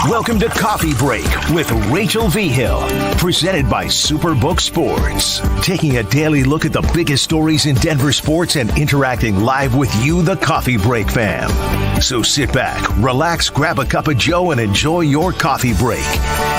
Welcome to Coffee Break with Rachel V. Hill, presented by Superbook Sports. Taking a daily look at the biggest stories in Denver sports and interacting live with you, the Coffee Break fam. So sit back, relax, grab a cup of joe, and enjoy your coffee break.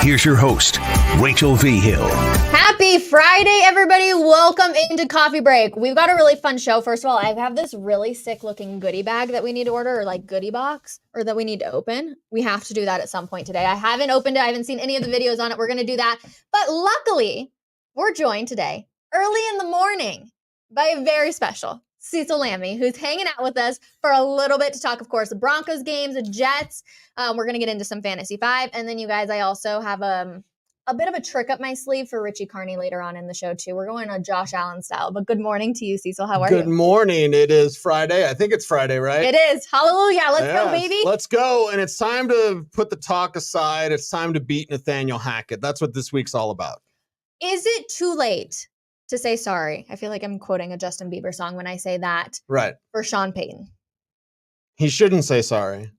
Here's your host, Rachel V. Hill. Happy Friday, everybody. Welcome into Coffee Break. We've got a really fun show. First of all, I have this really sick looking goodie bag that we need to order, or like goodie box, or that we need to open. We have to do that at some point today. I haven't opened it. I haven't seen any of the videos on it. We're going to do that. But luckily, we're joined today, early in the morning, by a very special Cecil Lammey, who's hanging out with us for a little bit to talk, of course, the Broncos games, the Jets. We're going to get into some Fantasy 5. And then, you guys, I also have a bit of a trick up my sleeve for Richie Carney later on in the show, too. We're going on Josh Allen style. But good morning to you, Cecil. How are you? Good morning. It is Friday. I think it's Friday, right? It is. Hallelujah. Let's go, baby. Let's go. And it's time to put the talk aside. It's time to beat Nathaniel Hackett. That's what this week's all about. Is it too late to say sorry? I feel like I'm quoting a Justin Bieber song when I say that. Right. For Sean Payton. He shouldn't say sorry.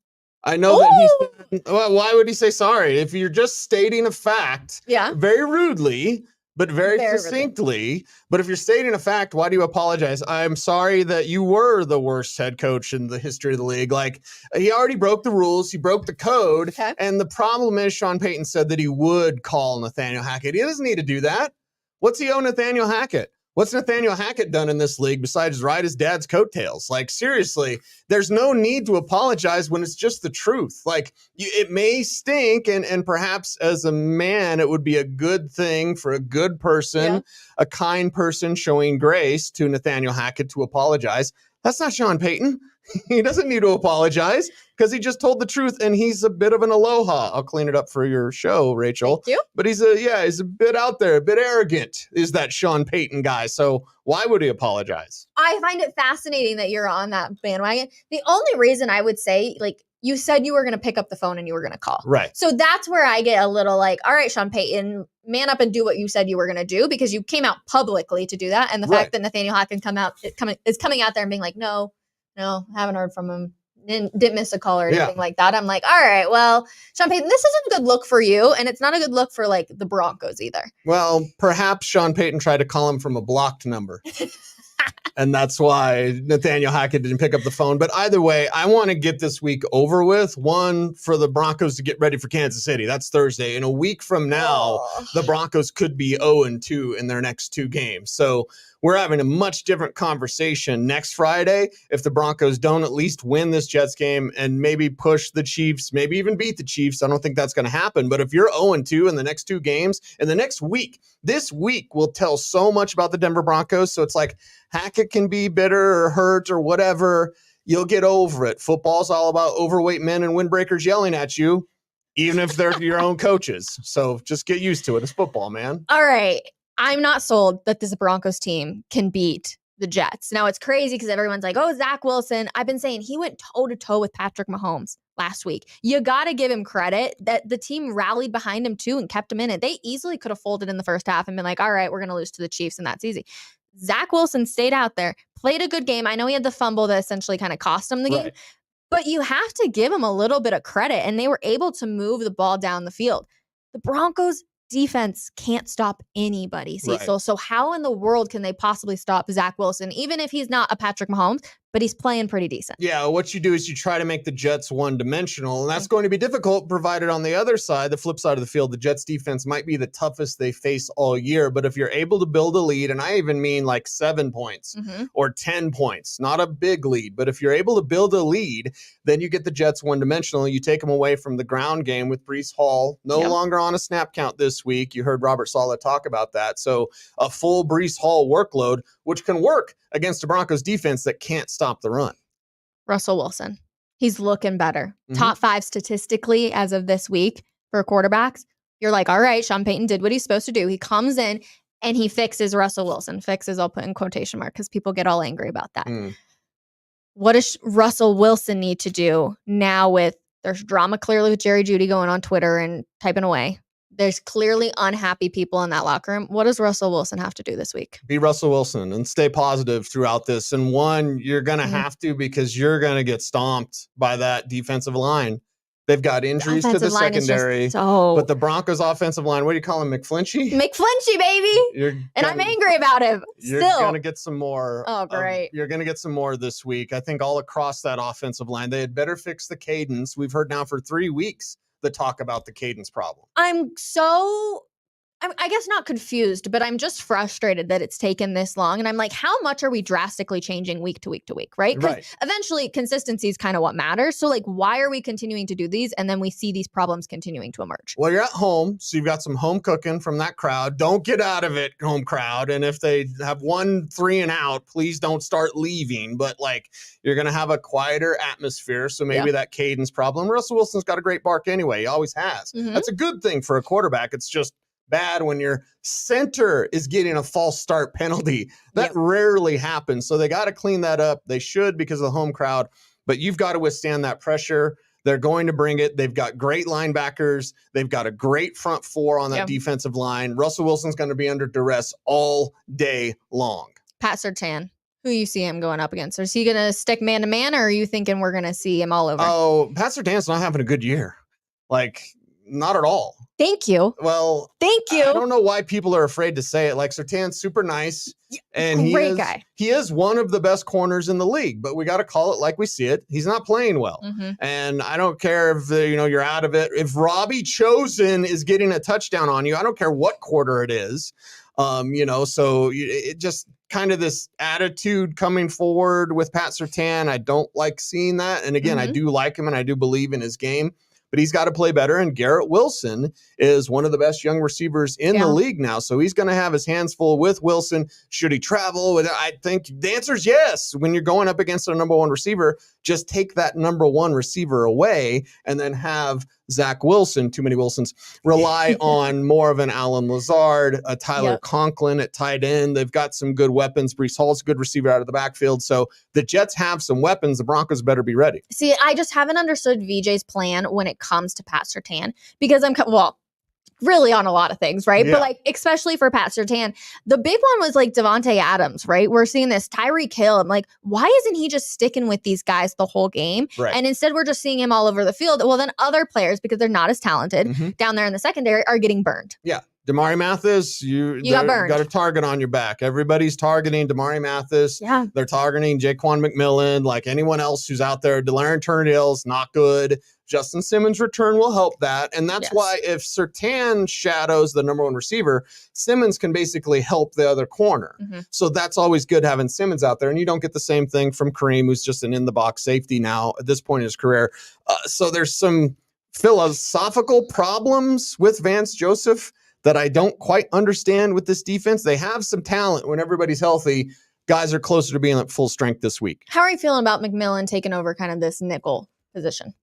I know that he's... Well, why would he say sorry? If you're just stating a fact, very rudely, but very succinctly. Rudely. But if you're stating a fact, why do you apologize? I'm sorry that you were the worst head coach in the history of the league. Like, he already broke the rules. He broke the code. Okay. And the problem is Sean Payton said that he would call Nathaniel Hackett. He doesn't need to do that. What's he owe Nathaniel Hackett? What's Nathaniel Hackett done in this league besides ride his dad's coattails? Like, seriously, there's no need to apologize when it's just the truth. Like, it may stink, and perhaps as a man, it would be a good thing for a good person, a kind person showing grace to Nathaniel Hackett to apologize. That's not Sean Payton. He doesn't need to apologize because he just told the truth, and he's a bit of an aloha. I'll clean it up for your show, Rachel. Thank you. But he's a bit out there, a bit arrogant is that Sean Payton guy. So why would he apologize? I find it fascinating that you're on that bandwagon. The only reason I would say, like, you said you were going to pick up the phone and you were going to call. Right. So that's where I get a little like, all right, Sean Payton, man up and do what you said you were going to do, because you came out publicly to do that. And the fact that Nathaniel Hackett is coming out there and being like, no, haven't heard from him. Didn't miss a call or anything like that. I'm like, all right, well, Sean Payton, this isn't a good look for you. And it's not a good look for, like, the Broncos either. Well, perhaps Sean Payton tried to call him from a blocked number. And that's why Nathaniel Hackett didn't pick up the phone. But either way, I want to get this week over with. One, for the Broncos to get ready for Kansas City. That's Thursday. In a week from now, the Broncos could be 0-2 in their next two games. So we're having a much different conversation next Friday if the Broncos don't at least win this Jets game and maybe push the Chiefs, maybe even beat the Chiefs. I don't think that's going to happen. But if you're 0-2 in the next two games, in the next week, this week will tell so much about the Denver Broncos. So it's like Hackett can be bitter or hurt or whatever. You'll get over it. Football's all about overweight men and windbreakers yelling at you, even if they're your own coaches. So just get used to it. It's football, man. All right. I'm not sold that this Broncos team can beat the Jets. Now, it's crazy because everyone's like, oh, Zach Wilson. I've been saying he went toe-to-toe with Patrick Mahomes last week. You got to give him credit that the team rallied behind him, too, and kept him in it. They easily could have folded in the first half and been like, all right, we're going to lose to the Chiefs, and that's easy. Zach Wilson stayed out there, played a good game. I know he had the fumble that essentially kind of cost him the game, but you have to give him a little bit of credit, and they were able to move the ball down the field. The Broncos defense can't stop anybody, Cecil. Right. So how in the world can they possibly stop Zach Wilson, even if he's not a Patrick Mahomes, but he's playing pretty decent? Yeah, what you do is you try to make the Jets one-dimensional, and that's going to be difficult, provided on the other side, the flip side of the field, the Jets defense might be the toughest they face all year. But if you're able to build a lead, and I even mean like 7 points or 10 points, not a big lead, but if you're able to build a lead, then you get the Jets one-dimensional. You take them away from the ground game with Breece Hall, no longer on a snap count this week. You heard Robert Saleh talk about that. So a full Breece Hall workload, which can work against a Broncos defense that can't stop the run. Russell Wilson, he's looking better. Top 5 statistically as of this week for quarterbacks. You're like, all right, Sean Payton did what he's supposed to do. He comes in and he fixes Russell Wilson. Fixes, I'll put in quotation mark because people get all angry about that. What does Russell Wilson need to do now with, there's drama clearly with Jerry Jeudy going on Twitter and typing away. There's clearly unhappy people in that locker room. What does Russell Wilson have to do this week? Be Russell Wilson and stay positive throughout this. And one, you're going to have to, because you're going to get stomped by that defensive line. They've got injuries to the secondary. But the Broncos offensive line, what do you call him, McFlinchy? McFlinchy, baby. I'm angry about him. You're going to get some more. Oh, great. You're going to get some more this week. I think all across that offensive line, they had better fix the cadence. We've heard now for 3 weeks the talk about the cadence problem. I guess not confused, but I'm just frustrated that it's taken this long. And I'm like, how much are we drastically changing week to week to week, right? Because eventually consistency is kind of what matters. So like, why are we continuing to do these? And then we see these problems continuing to emerge. Well, you're at home, so you've got some home cooking from that crowd. Don't get out of it, home crowd. And if they have 1 3 and out, please don't start leaving. But like, you're going to have a quieter atmosphere. So maybe that cadence problem. Russell Wilson's got a great bark anyway. He always has. That's a good thing for a quarterback. It's just bad when your center is getting a false start penalty. That rarely happens. So they got to clean that up. They should because of the home crowd, but you've got to withstand that pressure. They're going to bring it. They've got great linebackers. They've got a great front four on that defensive line. Russell Wilson's going to be under duress all day long. Pat Surtain, who you see him going up against? Is he going to stick man to man, or are you thinking we're going to see him all over? Oh, Pat Surtain's not having a good year. Like, not at all. Thank you. Well, thank you. I don't know why people are afraid to say it. Like, Surtain's super nice, and great guy. He is one of the best corners in the league. But we got to call it like we see it. He's not playing well, and I don't care if you're out of it. If Robbie Chosen is getting a touchdown on you, I don't care what quarter it is. So it just kind of this attitude coming forward with Pat Surtain. I don't like seeing that. And again, I do like him and I do believe in his game. But he's got to play better. And Garrett Wilson is one of the best young receivers in the league now. So he's going to have his hands full with Wilson. Should he travel? I think the answer is yes. When you're going up against a number one receiver, just take that number one receiver away and then have Zach Wilson, too many Wilsons, rely on more of an Alan Lazard, a Tyler Conklin at tight end. They've got some good weapons. Breece Hall's a good receiver out of the backfield. So the Jets have some weapons. The Broncos better be ready. See, I just haven't understood VJ's plan when it comes to Pat Surtain because really on a lot of things, right? But like, especially for Pat Surtain, the big one was like Devontae Adams, right? We're seeing this Tyreek Hill. I'm like, why isn't he just sticking with these guys the whole game? Right. And instead we're just seeing him all over the field. Well, then other players, because they're not as talented down there in the secondary, are getting burned. Yeah. Damari Mathis, you got burned. Got a target on your back. Everybody's targeting Damari Mathis. Yeah. They're targeting Jaquan McMillan, like anyone else who's out there. De'Aaron Turnill's not good. Justin Simmons' return will help that. And that's why if Surtain shadows the number one receiver, Simmons can basically help the other corner. So that's always good having Simmons out there. And you don't get the same thing from Kareem, who's just an in-the-box safety now at this point in his career. So there's some philosophical problems with Vance Joseph that I don't quite understand with this defense. They have some talent when everybody's healthy. Guys are closer to being at full strength this week. How are you feeling about McMillan taking over kind of this nickel position?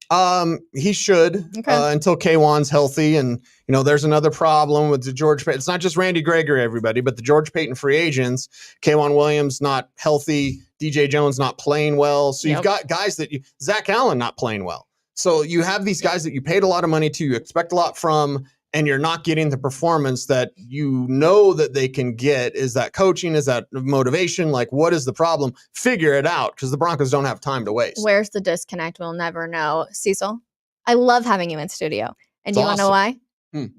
He should until K'Wan's healthy. And, there's another problem with the George Payton. It's not just Randy Gregory, everybody, but the George Payton free agents. K'Wan Williams not healthy. DJ Jones not playing well. So you've got guys Zach Allen not playing well. So you have these guys that you paid a lot of money to, you expect a lot from, and you're not getting the performance that that they can get. Is that coaching? Is that motivation? Like, what is the problem? Figure it out, because the Broncos don't have time to waste. Where's the disconnect? We'll never know. Cecil, I love having you in studio. And you want to know why?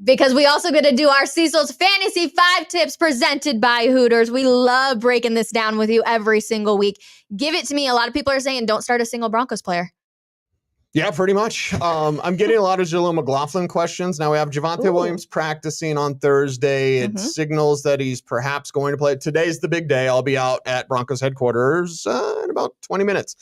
Because we also get to do our Cecil's Fantasy 5 Tips presented by Hooters. We love breaking this down with you every single week. Give it to me. A lot of people are saying don't start a single Broncos player. Yeah, pretty much. I'm getting a lot of Jaleel McLaughlin questions. Now we have Javonte Williams practicing on Thursday. It signals that he's perhaps going to play. Today's the big day. I'll be out at Broncos headquarters in about 20 minutes.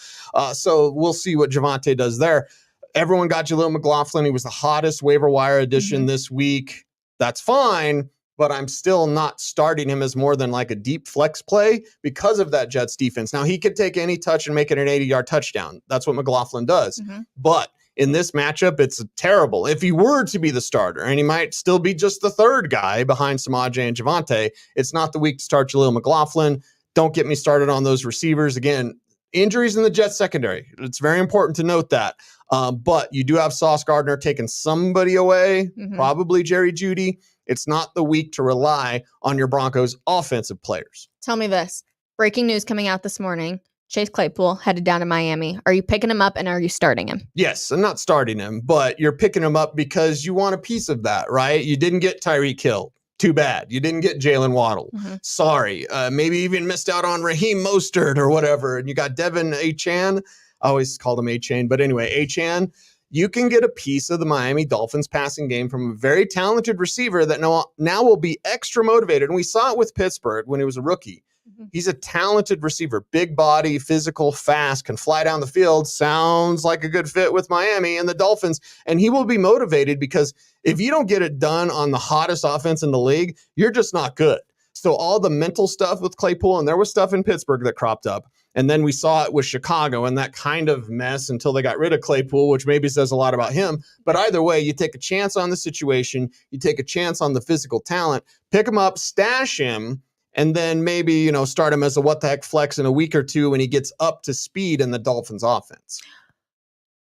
So we'll see what Javonte does there. Everyone got Jaleel McLaughlin. He was the hottest waiver wire addition this week. That's fine, but I'm still not starting him as more than like a deep flex play because of that Jets defense. Now, he could take any touch and make it an 80-yard touchdown. That's what McLaughlin does. But in this matchup, it's terrible. If he were to be the starter, and he might still be just the third guy behind Samaje and Javonte, it's not the week to start Jaleel McLaughlin. Don't get me started on those receivers. Again, injuries in the Jets secondary. It's very important to note that. But you do have Sauce Gardner taking somebody away, probably Jerry Jeudy. It's not the week to rely on your Broncos offensive players. Tell me this. Breaking news coming out this morning. Chase Claypool headed down to Miami. Are you picking him up and are you starting him? Yes, I'm not starting him, but you're picking him up because you want a piece of that, right? You didn't get Tyreek Hill. Too bad. You didn't get Jalen Waddle. Sorry. Maybe even missed out on Raheem Mostert or whatever. And you got Devin Achane. I always called him Achane. But anyway, Achane, you can get a piece of the Miami Dolphins passing game from a very talented receiver that now will be extra motivated. And we saw it with Pittsburgh when he was a rookie. He's a talented receiver, big body, physical, fast, can fly down the field. Sounds like a good fit with Miami and the Dolphins. And he will be motivated because if you don't get it done on the hottest offense in the league, you're just not good. So all the mental stuff with Claypool, and there was stuff in Pittsburgh that cropped up. And then we saw it with Chicago and that kind of mess until they got rid of Claypool, which maybe says a lot about him. But either way, you take a chance on the situation. You take a chance on the physical talent, pick him up, stash him, and then maybe, start him as a what the heck flex in a week or two when he gets up to speed in the Dolphins offense.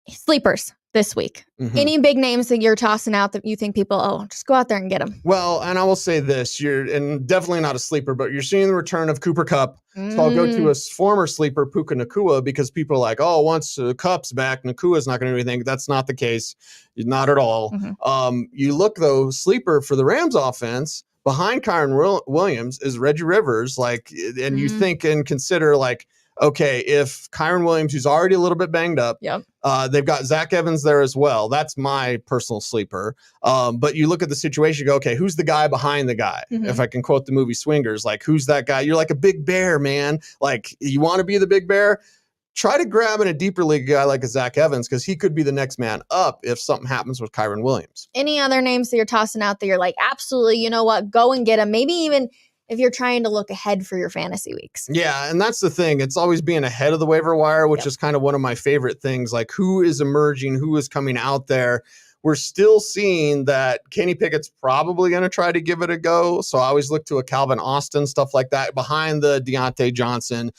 Sleepers this week. Any big names that you're tossing out that you think people, just go out there and get them? Well, and I will say this, and definitely not a sleeper, but you're seeing the return of Cooper Kupp. So I'll go to a former sleeper, Puka Nacua, because people are like, once Kupp's back, Nakua's not going to do anything. That's not the case. Not at all. You look, though, sleeper for the Rams offense, behind Kyren Williams is Reggie Rivers, and you think and consider, okay, if Kyren Williams, who's already a little bit banged up, they've got Zach Evans there as well. That's my personal sleeper. But you look at the situation, you go, okay, who's the guy behind the guy? If I can quote the movie Swingers, who's that guy? You're like a big bear, man. You want to be the big bear? Try to grab in a deeper league guy like a Zach Evans because he could be the next man up if something happens with Kyren Williams. Any other names that you're tossing out that you're like, absolutely, you know what, go and get them. Maybe even if you're trying to look ahead for your fantasy weeks. Yeah, and that's the thing. It's always being ahead of the waiver wire, which is kind of one of my favorite things. Who is emerging, who is coming out there. We're still seeing that Kenny Pickett's probably going to try to give it a go. So I always look to a Calvin Austin, stuff like that, behind the Deontay Johnson,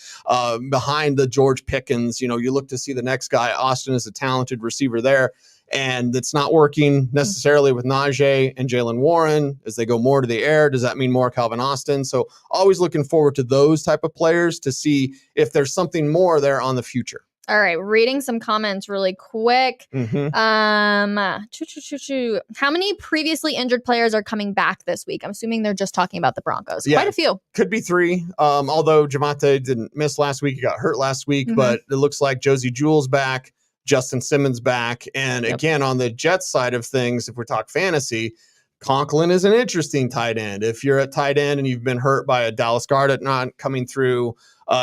behind the George Pickens. You look to see the next guy. Austin is a talented receiver there. And it's not working necessarily with Najee and Jalen Warren as they go more to the air. Does that mean more Calvin Austin? So always looking forward to those type of players to see if there's something more there on the future. All right, reading some comments really quick. How many previously injured players are coming back this week? I'm assuming they're just talking about the Broncos. Quite a few. Could be 3. Although Javonte didn't miss last week. He got hurt last week. But it looks like Josie Jewell's back. Justin Simmons back. And again, on the Jets side of things, if we're talking fantasy, Conklin is an interesting tight end. If you're at tight end and you've been hurt by a Dallas Goedert not coming through,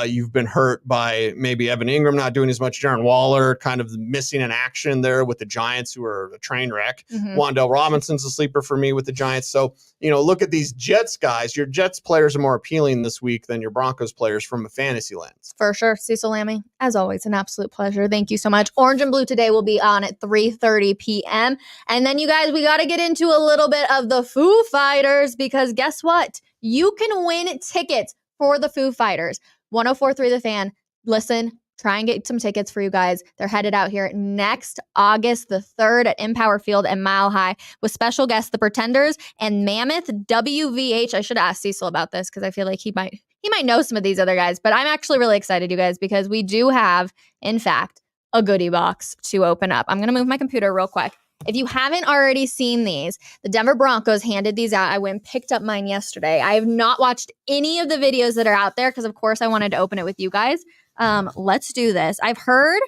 you've been hurt by maybe Evan Ingram not doing as much, Darren Waller kind of missing in action there with the Giants, who are a train wreck. Wan'Dale Robinson's a sleeper for me with the Giants. So, look at these Jets guys. Your Jets players are more appealing this week than your Broncos players from a fantasy lens. For sure. Cecil Lammey, as always, an absolute pleasure. Thank you so much. Orange and Blue today will be on at 3:30 p.m. And then, you guys, we got to get into a little bit of the Foo Fighters because guess what? You can win tickets for the Foo Fighters. 104.3 The Fan. Listen, try and get some tickets for you guys. They're headed out here next August the 3rd at Empower Field and Mile High with special guests, The Pretenders and Mammoth WVH. I should ask Cecil about this because I feel like he might know some of these other guys, but I'm actually really excited, you guys, because we do have, in fact, a goodie box to open up. I'm going to move my computer real quick. If you haven't already seen these, the Denver Broncos handed these out. I went and picked up mine yesterday. I have not watched any of the videos that are out there because, of course, I wanted to open it with you guys. Let's do this. I've heard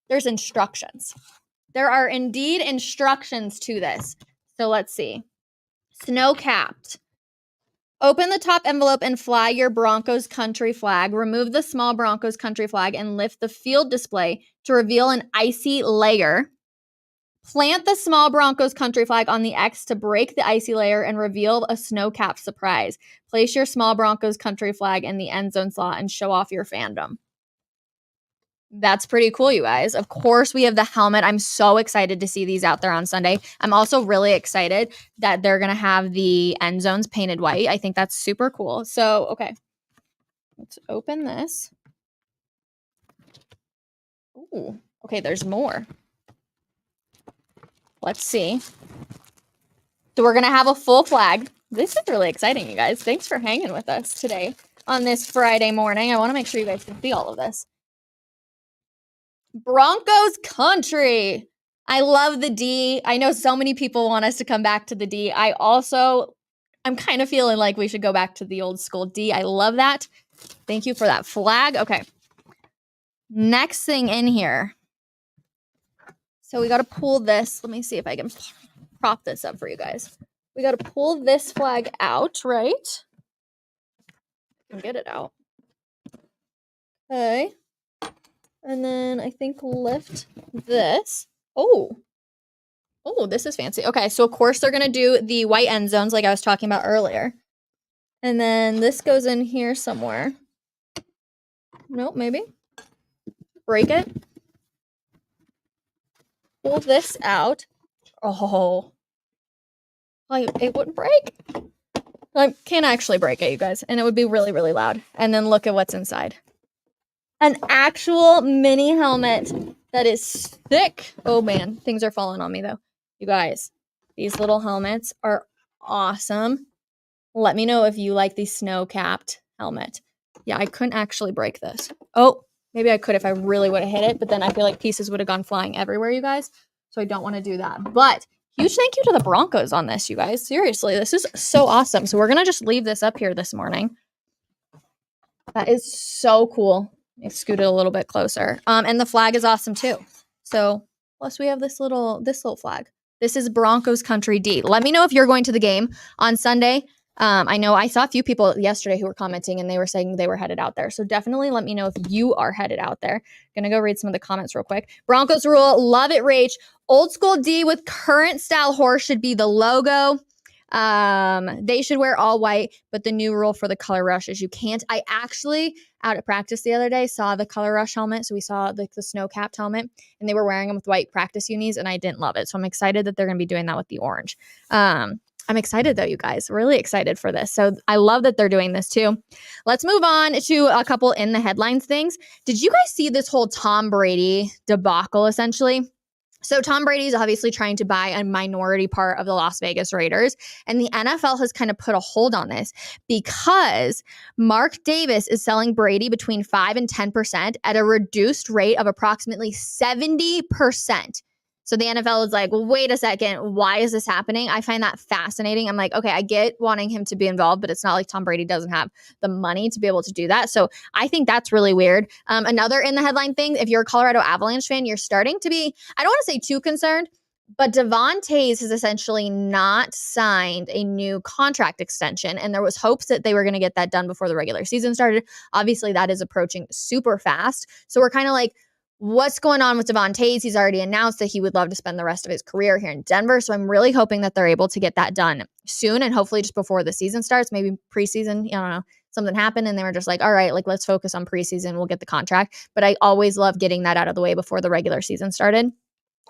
there's instructions. There are indeed instructions to this. So let's see. Snowcapped. Open the top envelope and fly your Broncos country flag. Remove the small Broncos country flag and lift the field display to reveal an icy layer. Plant the small Broncos country flag on the X to break the icy layer and reveal a snow-capped surprise. Place your small Broncos country flag in the end zone slot and show off your fandom. That's pretty cool, you guys. Of course, we have the helmet. I'm so excited to see these out there on Sunday. I'm also really excited that they're going to have the end zones painted white. I think that's super cool. So, okay. Let's open this. Ooh, okay, there's more. Let's see. So we're going to have a full flag. This is really exciting, you guys. Thanks for hanging with us today. on this Friday morning. I want to make sure you guys can see all of this. Broncos country. I love the D. I know so many people want us to come back to the D. I'm kind of feeling like we should go back to the old school D. I love that. Thank you for that flag. Okay. Next thing in here. So we got to pull this. Let me see if I can prop this up for you guys. We got to pull this flag out, right? I can get it out. Okay. And then I think lift this. Oh, this is fancy. Okay, so of course they're going to do the white end zones like I was talking about earlier. And then this goes in here somewhere. Nope, maybe. Break it. Pull this out. Oh. It wouldn't break. I can't actually break it, you guys. And it would be really, really loud. And then look at what's inside. An actual mini helmet that is thick. Oh man, things are falling on me though. You guys, these little helmets are awesome. Let me know if you like the snow-capped helmet. Yeah, I couldn't actually break this. Oh, maybe I could if I really would have hit it, but then I feel like pieces would have gone flying everywhere, you guys. So I don't want to do that. But huge thank you to the Broncos on this, you guys. Seriously, this is so awesome. So we're going to just leave this up here this morning. That is so cool. Let me scoot it a little bit closer. And the flag is awesome too. So plus we have this little flag. This is Broncos Country D. Let me know if you're going to the game on Sunday. I know I saw a few people yesterday who were commenting and they were saying they were headed out there. So definitely let me know if you are headed out there. Gonna go read some of the comments real quick. Broncos rule, love it, Rach. Old school D with current style horse should be the logo. They should wear all white, but the new rule for the color rush is you can't. I actually, out at practice the other day, saw the color rush helmet. So we saw the snow-capped helmet, and they were wearing them with white practice unis, and I didn't love it. So I'm excited that they're going to be doing that with the orange. I'm excited though, you guys. Really excited for this. So I love that they're doing this too. Let's move on to a couple in the headlines things. Did you guys see this whole Tom Brady debacle essentially? So Tom Brady is obviously trying to buy a minority part of the Las Vegas Raiders, and the NFL has kind of put a hold on this because Mark Davis is selling Brady between 5 and 10% at a reduced rate of approximately 70%. So the NFL is like, well, wait a second, why is this happening? I find that fascinating. I'm like, okay, I get wanting him to be involved, but it's not like Tom Brady doesn't have the money to be able to do that. So I think that's really weird. Another in the headline thing, if you're a Colorado Avalanche fan, you're starting to be, I don't want to say too concerned, but Devon Toews has essentially not signed a new contract extension, and there was hopes that they were going to get that done before the regular season started. Obviously, that is approaching super fast. So we're kind of like, what's going on with Devon Toews? He's already announced that he would love to spend the rest of his career here in Denver. So I'm really hoping that they're able to get that done soon and hopefully just before the season starts, maybe preseason. I don't know, something happened and they were just like, all right, like let's focus on preseason. We'll get the contract. But I always love getting that out of the way before the regular season started.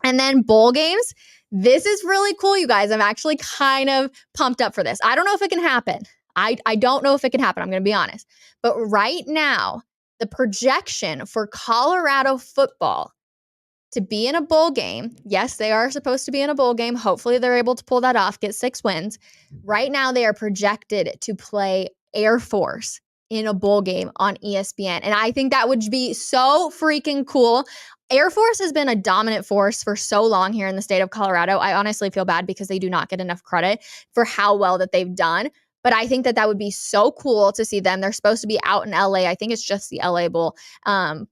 And then bowl games. This is really cool, you guys. I'm actually kind of pumped up for this. I don't know if it can happen. I don't know if it can happen. I'm going to be honest. But right now, the projection for Colorado football to be in a bowl game, yes, they are supposed to be in a bowl game. Hopefully they're able to pull that off, get 6 wins. Right now they are projected to play Air Force in a bowl game on ESPN. And I think that would be so freaking cool. Air Force has been a dominant force for so long here in the state of Colorado. I honestly feel bad because they do not get enough credit for how well that they've done. But I think that would be so cool to see them. They're supposed to be out in LA. I think it's just the LA Bowl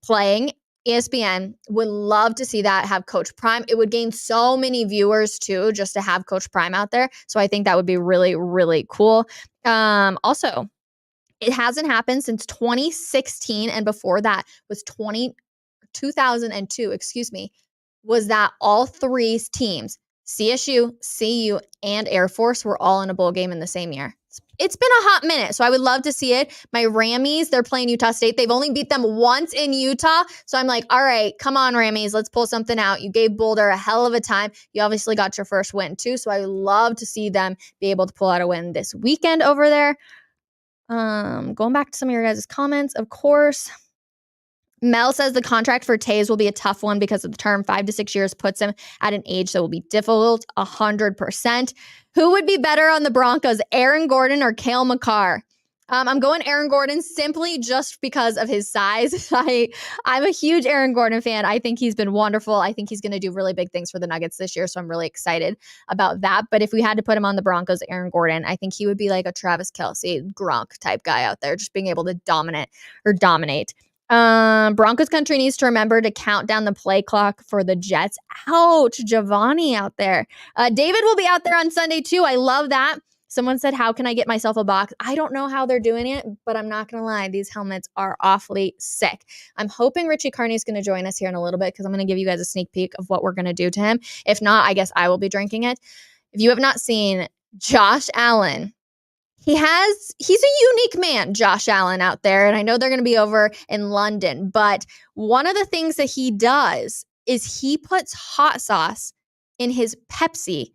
playing. ESPN would love to see that, have Coach Prime. It would gain so many viewers too, just to have Coach Prime out there. So I think that would be really, really cool. Also, it hasn't happened since 2016. And before that was 2002, was that all 3 teams, CSU, CU, and Air Force, were all in a bowl game in the same year. It's been a hot minute, so I would love to see it. My Rammies, they're playing Utah State. They've only beat them once in Utah, so I'm like, all right, come on, Rammies, let's pull something out. You gave Boulder a hell of a time. You obviously got your first win, too, so I would love to see them be able to pull out a win this weekend over there. Going back to some of your guys' comments, of course. Mel says the contract for Toews will be a tough one because of the term. 5 to 6 years puts him at an age that will be difficult, 100%. Who would be better on the Broncos, Aaron Gordon or Cale Makar? I'm going Aaron Gordon simply just because of his size. I'm a huge Aaron Gordon fan. I think he's been wonderful. I think he's going to do really big things for the Nuggets this year, so I'm really excited about that. But if we had to put him on the Broncos, Aaron Gordon, I think he would be like a Travis Kelce, Gronk type guy out there, just being able to dominate. Broncos country needs to remember to count down the play clock for the Jets. Ouch, Giovanni out there. David will be out there on Sunday too. I love that. Someone said, how can I get myself a box? I don't know how they're doing it, but I'm not going to lie. These helmets are awfully sick. I'm hoping Richie Carney is going to join us here in a little bit because I'm going to give you guys a sneak peek of what we're going to do to him. If not, I guess I will be drinking it. If you have not seen Josh Allen, he's a unique man, Josh Allen out there. And I know they're going to be over in London, but one of the things that he does is he puts hot sauce in his Pepsi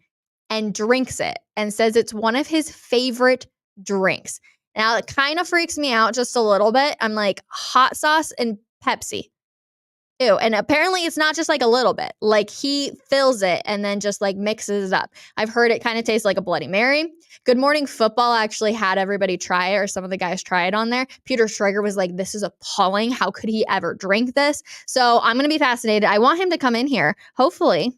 and drinks it and says it's one of his favorite drinks. Now, it kind of freaks me out just a little bit. I'm like, hot sauce and Pepsi. Ew. And apparently it's not just like a little bit. Like he fills it and then just like mixes it up. I've heard it kind of tastes like a Bloody Mary. Good Morning Football actually had everybody try it, or some of the guys try it on there. Peter Schrager was like, this is appalling. How could he ever drink this? So I'm going to be fascinated. I want him to come in here, hopefully.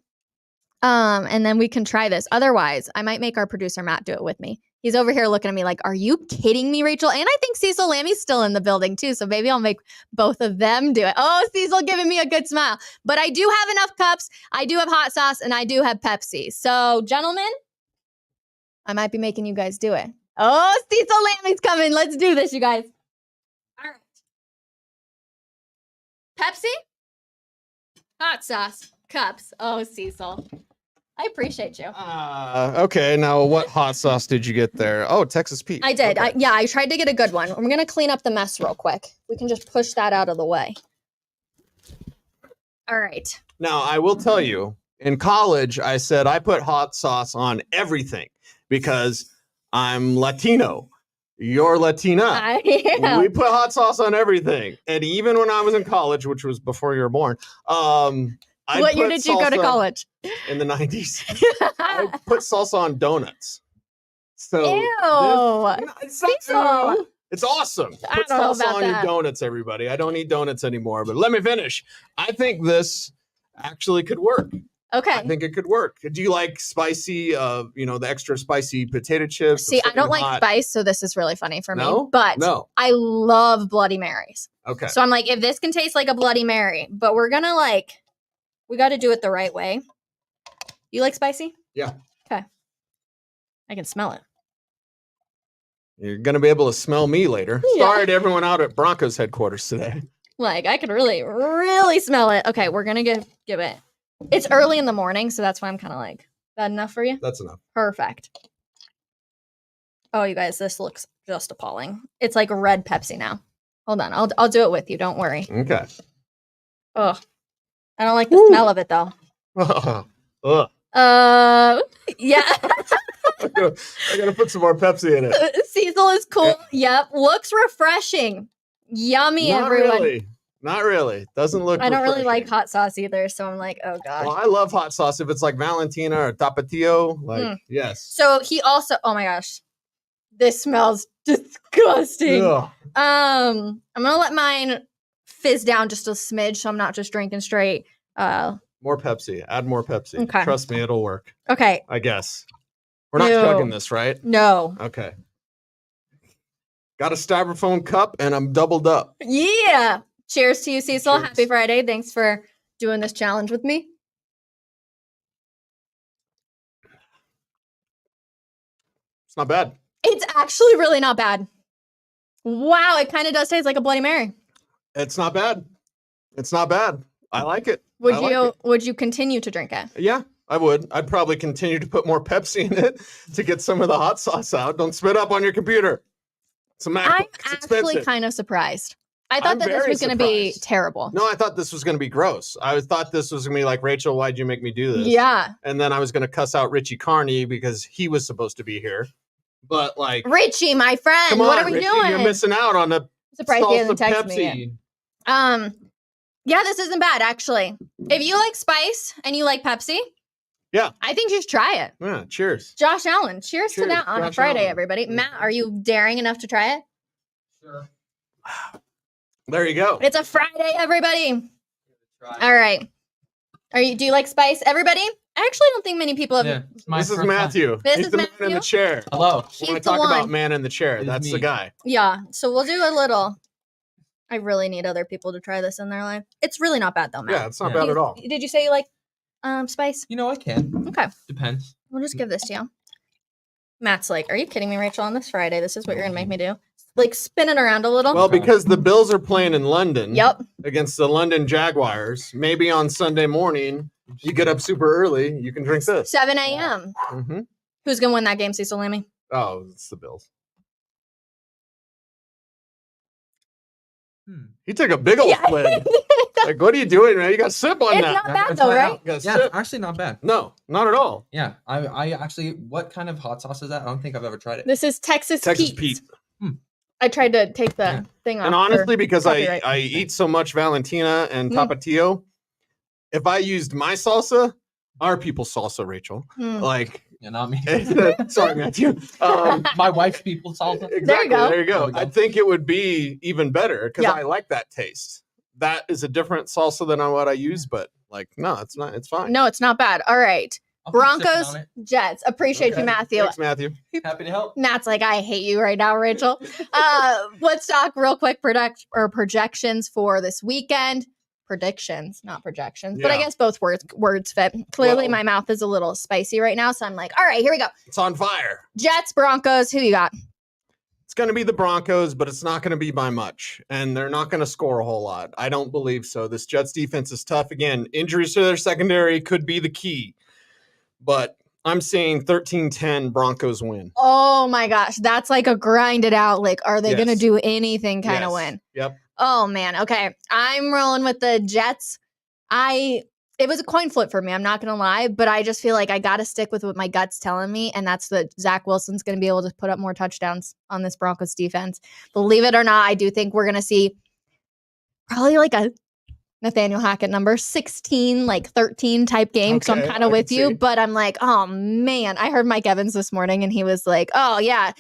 And then we can try this. Otherwise, I might make our producer Matt do it with me. He's over here looking at me like, are you kidding me, Rachel? And I think Cecil Lammey's still in the building too. So maybe I'll make both of them do it. Oh, Cecil giving me a good smile. But I do have enough cups. I do have hot sauce and I do have Pepsi. So gentlemen, I might be making you guys do it. Oh, Cecil Lammey's coming. Let's do this, you guys. All right. Pepsi, hot sauce, cups. Oh, Cecil. I appreciate you. Okay, now what hot sauce did you get there? Oh, Texas Pete. I did. Okay. I tried to get a good one. I'm going to clean up the mess real quick. We can just push that out of the way. All right. Now, I will tell you, in college, I said I put hot sauce on everything because I'm Latino. You're Latina. I am. We put hot sauce on everything. And even when I was in college, which was before you were born, what year did you go to college? In the 90s. I put salsa on donuts. So it's awesome. Put salsa on your donuts, everybody. I don't eat donuts anymore, but let me finish. I think this actually could work. Okay. I think it could work. Do you like spicy, the extra spicy potato chips? See, I don't like spice, so this is really funny for me. No? But No. I love Bloody Marys. Okay. So I'm like, if this can taste like a Bloody Mary, but we're going to we got to do it the right way. You like spicy? Yeah. Okay. I can smell it. You're going to be able to smell me later. Yeah. Sorry to everyone out at Broncos headquarters today. I could really, really smell it. Okay, we're going to give it. It's early in the morning, so that's why I'm kind of that enough for you? That's enough. Perfect. Oh, you guys, this looks just appalling. It's like red Pepsi now. Hold on. I'll do it with you. Don't worry. Okay. Ugh. I don't like the smell of it, though. Yeah. I gotta put some more Pepsi in it. Cecil is cool. Yep. Looks refreshing. Yummy, everyone. Not really. Doesn't look. I don't really like hot sauce either, so I'm like, oh gosh. Well, I love hot sauce. If it's like Valentina or Tapatio, yes. So he also, oh my gosh, this smells disgusting. Ugh. I'm gonna let mine fizz down just a smidge, so I'm not just drinking straight. More Pepsi. Add more Pepsi. Okay. Trust me, it'll work. Okay. I guess. We're not chugging this, right? No. Okay. Got a styrofoam cup, and I'm doubled up. Yeah. Cheers to you, Cecil. Cheers. Happy Friday. Thanks for doing this challenge with me. It's not bad. It's actually really not bad. Wow, it kind of does taste like a Bloody Mary. It's not bad. It's not bad. I like it. Would you continue to drink it? Yeah, I would. I'd probably continue to put more Pepsi in it to get some of the hot sauce out. Don't spit up on your computer. It's a MacBook. I'm actually kind of surprised. I thought that this was going to be terrible. No, I thought this was going to be gross. I thought this was going to be like, Rachel, why'd you make me do this? Yeah. And then I was going to cuss out Richie Carney because he was supposed to be here. But Richie, my friend, come on, what are we Richie, doing? You're missing out on the surprise he hasn't texted Pepsi. Me yet. Yeah, this isn't bad actually. If you like spice and you like Pepsi, yeah, I think you should try it. Yeah, cheers. Josh Allen, cheers to that on a Friday, everybody. Matt, are you daring enough to try it? Sure. There you go. It's a Friday, everybody. All right. Do you like spice, everybody? I actually don't think many people have. Yeah, this is Matthew. He's the man in the chair. Hello. When I talk about man in the chair, that's the guy. Yeah. So we'll do a little. I really need other people to try this in their life. It's really not bad though, Matt. Yeah, it's not bad at all. Did you say you like spice? I can. Okay. Depends. We'll just give this to you. Matt's like, are you kidding me, Rachel? On this Friday, this is what you're gonna make me do? Like spin it around a little. Well, because the Bills are playing in London. Yep. Against the London Jaguars. Maybe on Sunday morning, you get up super early, you can drink this. 7 a.m. Mm-hmm. Who's gonna win that game, Cecil Lammey? Oh, it's the Bills. He took a big old swig. Like, what are you doing, man? You got to sip on that. It's not bad though, right? Yeah, it's actually not bad. No, not at all. Yeah, I actually, what kind of hot sauce is that? I don't think I've ever tried it. This is Texas Pete. Hmm. I tried to take the thing off. And honestly, because I eat so much Valentina and Tapatio, if I used my salsa, our people's salsa, Rachel, like... Yeah, not me. Sorry, Matthew. My wife's people's salsa. Exactly. There you go. I think it would be even better because I like that taste. That is a different salsa than what I use, but like, no, it's not. It's fine. No, it's not bad. All right. Broncos, Jets. Appreciate you, Matthew. Thanks, Matthew. Happy to help. Matt's like, I hate you right now, Rachel. Let's talk real quick projections for this weekend. Predictions, not projections, but I guess both words fit. Clearly, my mouth is a little spicy right now, so I'm like, all right, here we go. It's on fire. Jets, Broncos, who you got? It's going to be the Broncos, but it's not going to be by much, and they're not going to score a whole lot. I don't believe so. This Jets defense is tough. Again, injuries to their secondary could be the key, but I'm saying 13-10 Broncos win. Oh my gosh, that's like a grinded out. Like, are they going to do anything kind of win? Yep. Oh man. Okay. I'm rolling with the Jets. It was a coin flip for me. I'm not going to lie, but I just feel like I got to stick with what my gut's telling me. And that's that Zach Wilson's going to be able to put up more touchdowns on this Broncos defense. Believe it or not, I do think we're going to see probably like a Nathaniel Hackett number 16, like 13 type game. Okay, so I'm kind of with you, but I'm like, oh man, I heard Mike Evans this morning and he was like, oh yeah,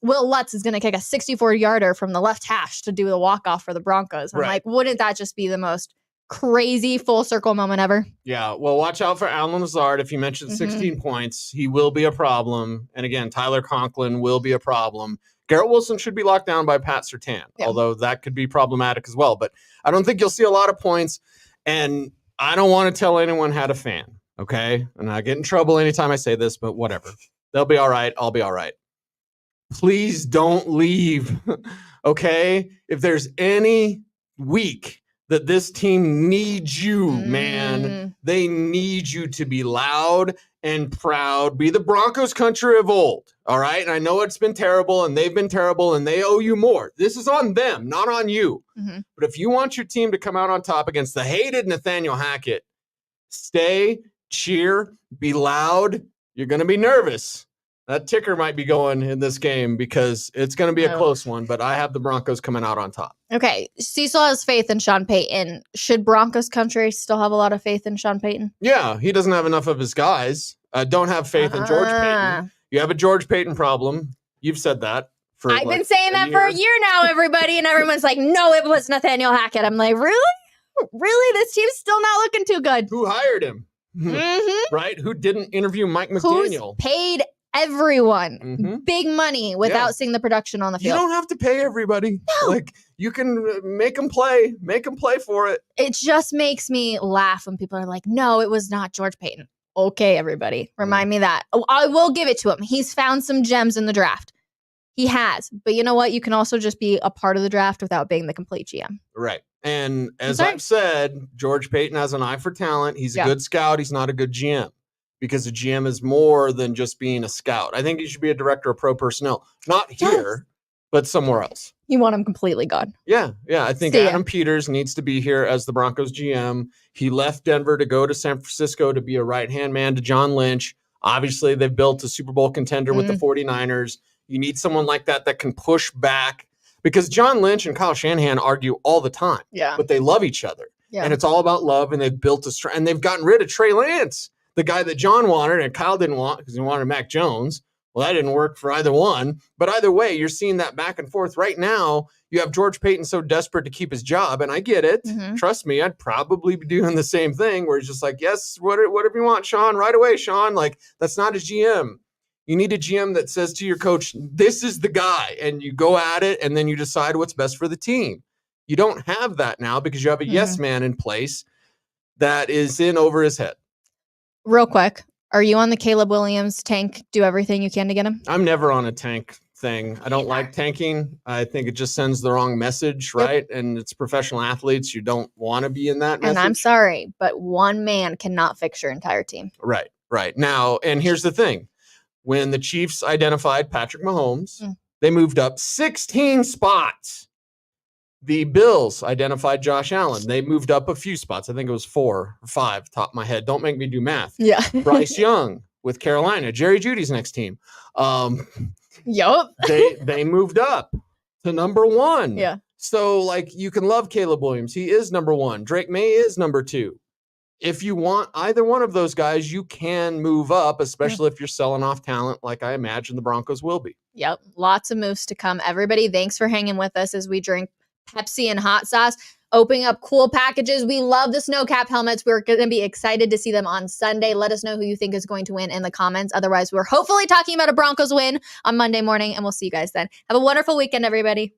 Will Lutz is going to kick a 64-yarder from the left hash to do the walk-off for the Broncos. I'm like, wouldn't that just be the most crazy full circle moment ever? Yeah. Well, watch out for Allen Lazard. If you mentioned 16 points, he will be a problem. And again, Tyler Conklin will be a problem. Garrett Wilson should be locked down by Pat Surtain, although that could be problematic as well. But I don't think you'll see a lot of points. And I don't want to tell anyone how to fan, okay? And I get in trouble anytime I say this, but whatever. They'll be all right. I'll be all right. Please don't leave, okay? If there's any week that this team needs you, man, they need you to be loud and proud. Be the Broncos country of old, all right? And I know it's been terrible, and they've been terrible, and they owe you more. This is on them, not on you. But if you want your team to come out on top against the hated Nathaniel Hackett, stay, cheer, be loud. You're going to be nervous. That ticker might be going in this game because it's going to be a close one, but I have the Broncos coming out on top. Okay. Cecil has faith in Sean Payton. Should Broncos country still have a lot of faith in Sean Payton? Yeah, he doesn't have enough of his guys. Don't have faith in George Payton. You have a George Payton problem. You've said that. I've been saying that for a year now, everybody, and everyone's like, no, it was Nathaniel Hackett. I'm like, really? Really? This team's still not looking too good. Who hired him? Right? Who didn't interview Mike McDaniel? Who's paid everyone big money without seeing the production on the field? You don't have to pay everybody. No. Like, you can make them play for it. It just makes me laugh when people are like, no, it was not George Payton. Okay, everybody, remind me that. I will give it to him. He's found some gems in the draft. He has. But you know what? You can also just be a part of the draft without being the complete GM. Right. And as I've said, George Payton has an eye for talent. He's a good scout. He's not a good GM. Because a GM is more than just being a scout. I think he should be a director of pro personnel. Not here, but somewhere else. You want him completely gone. Yeah. I think Adam Peters needs to be here as the Broncos GM. He left Denver to go to San Francisco to be a right-hand man to John Lynch. Obviously, they've built a Super Bowl contender with the 49ers. You need someone like that can push back. Because John Lynch and Kyle Shanahan argue all the time. Yeah. But they love each other. Yeah. And it's all about love, and they've built and they've gotten rid of Trey Lance. The guy that John wanted and Kyle didn't want because he wanted Mac Jones. Well, that didn't work for either one. But either way, you're seeing that back and forth. Right now, you have George Payton so desperate to keep his job, and I get it. Mm-hmm. Trust me, I'd probably be doing the same thing where he's just like, yes, whatever you want, Sean, right away, Sean. Like, that's not a GM. You need a GM that says to your coach, this is the guy, and you go at it, and then you decide what's best for the team. You don't have that now because you have a yes man in place that is in over his head. Real quick, are you on the Caleb Williams tank? Do everything you can to get him? I'm never on a tank thing. I don't like tanking. I think it just sends the wrong message, right? And it's professional athletes. You don't want to be in that message. And I'm sorry, but one man cannot fix your entire team. Right. Now, and here's the thing. When the Chiefs identified Patrick Mahomes, they moved up 16 spots. The Bills identified Josh Allen. They moved up a few spots. I think it was 4 or 5, top of my head. Don't make me do math. Yeah. Bryce Young with Carolina. Jerry Jeudy's next team. Yup. They moved up to number 1. Yeah. So, like, you can love Caleb Williams. He is number 1. Drake May is number 2. If you want either one of those guys, you can move up, especially if you're selling off talent like I imagine the Broncos will be. Yep. Lots of moves to come. Everybody, thanks for hanging with us as we drink Pepsi and hot sauce, opening up cool packages. We love the Snowcapped helmets. We're going to be excited to see them on Sunday. Let us know who you think is going to win in the comments. Otherwise, we're hopefully talking about a Broncos win on Monday morning, and we'll see you guys then. Have a wonderful weekend, everybody.